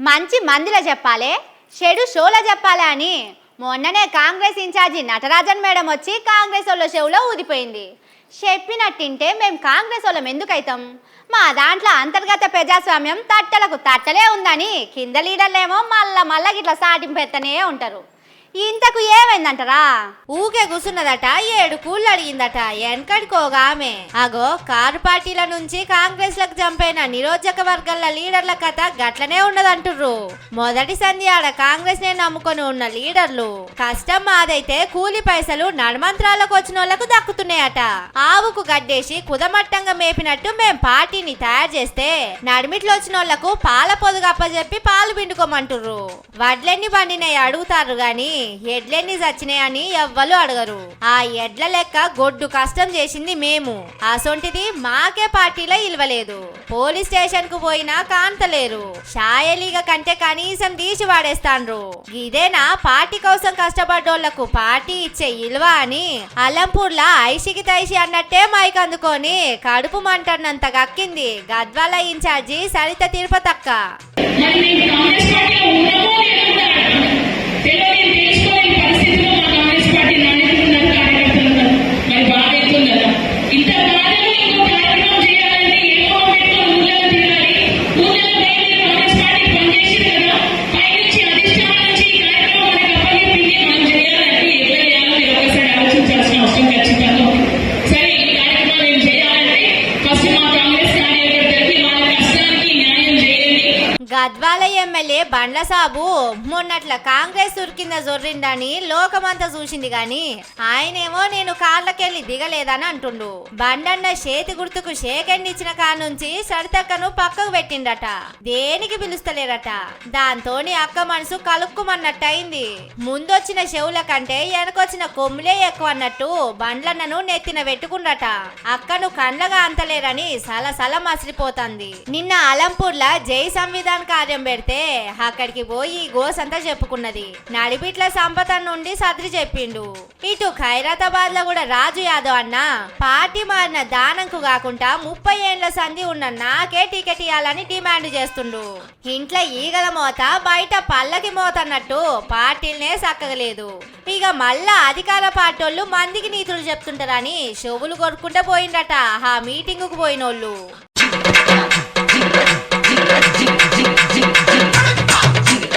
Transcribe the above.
మంచి మందిలో చెప్పాలి, చెడు షోలో చెప్పాలి అని మొన్ననే కాంగ్రెస్ ఇన్ఛార్జి నటరాజన్ మేడం వచ్చి కాంగ్రెస్ వాళ్ళ చెవులో ఊదిపోయింది. చెప్పినట్టింటే మేము కాంగ్రెస్ వాళ్ళం ఎందుకైతాం? మా దాంట్లో అంతర్గత ప్రజాస్వామ్యం తట్టలకు తట్టలే ఉందని కింద లీడర్లేమో మళ్ళా గిట్లా సాటింపెత్తనే ఉంటారు. ఇంతకు ఏమైందంటారా? ఊకే కూసున్నదట, 7 కూళ్ళు అడిగిందట. వెనకడికోగా ఆమె అగో కారు పార్టీల నుంచి కాంగ్రెస్ లకు జంపైన నిరోధక వర్గాల లీడర్ల కథ గట్లనే ఉన్నదంటుర్రు. మొదటి సంధి ఆడ కాంగ్రెస్ నే నమ్ముకొని ఉన్న లీడర్లు కష్టం మాదైతే కూలి పైసలు నడమంత్రాలకు వచ్చిన వాళ్ళకు దక్కుతున్నాయట. ఆవుకు గడ్డేసి కుదమట్టంగా మేపినట్టు మేం పార్టీని తయారు చేస్తే నడిమిట్లో వచ్చిన వాళ్లకు పాల పొదుగప్పజెప్పి పాలు పిండుకోమంటుర్రు. వడ్లెన్ని పండినాయి అడుగుతారు గాని ఎడ్లెన్ని చచ్చినాయని ఎవ్వరు అడగరు. ఆ ఎడ్ల లెక్క గొడ్డు కష్టం చేసింది మేము. అసొంటిది మాకే పార్టీలో ఇల్వలేదు. పోలీస్ స్టేషన్ కు పోయినా కాంతలేరు. షాయలీగ కంటే కనీసం తీసి వాడేస్తాండ్రు. ఇదేనా పార్టీ కోసం కష్టపడ్డోళ్లకు పార్టీ ఇచ్చే ఇల్వ అని అలంపూర్లా ఐషికి తైషి అన్నట్టే మైక్ అందుకొని కడుపు మంటన్నంత గక్కింది గద్వాల ఇన్ఛార్జి సరిత తిరుపతక్క. గద్వాల ఎమ్మెల్యే బండ్ల సాబు మొన్నట్ల కాంగ్రెస్ ఉరికింద జొర్రిందని లోకమంతా చూసింది గాని ఆయనేమో నేను కార్లకెళ్ళి దిగలేదని అంటుండు. బండన్న చేతి గుర్తుకు షేకెండిచ్చిన కానుంచి సరితక్కను పక్కకు పెట్టిండట. దేనికి పిలుస్తలేరట. దాంతోని అక్క మనసు కలుక్కుమన్నట్టయింది. ముందొచ్చిన చెవుల కంటే వెనకొచ్చిన కొమ్ములే ఎక్కువ అన్నట్టు బండ్లన్నను నెత్తిన పెట్టుకుండట. అక్కను కండ్లగా అంతలేరని సలసల మసిలిపోతుంది. నిన్న అలంపూర్లా జై సంవిధాన్ కార్యం పెడితే అక్కడికి పోయి గోసంతా చెప్పుకున్నది. నడిపిట్ల సంపద నుండి సద్రి చెప్పిండు. ఇటు ఖైరతాబాద్ లో కూడా రాజు యాదవ్ అన్న పార్టీ మారిన దానంకు కాకుండా 30 ఏళ్ల సంధి ఉన్న నాకే టికెట్ ఇవ్వాలని డిమాండ్ చేస్తుండు. ఇంట్లో ఈగల మోత బయట పల్లకి మోత అన్నట్టు పార్టీలనే సక్కగలేదు. ఇక మళ్ళా అధికార పార్టీలు మందికి నీతులు చెప్తుంటారని చెవులు కొరుకుంటూ పోయిండట ఆ మీటింగ్ కు పోయినోళ్ళు.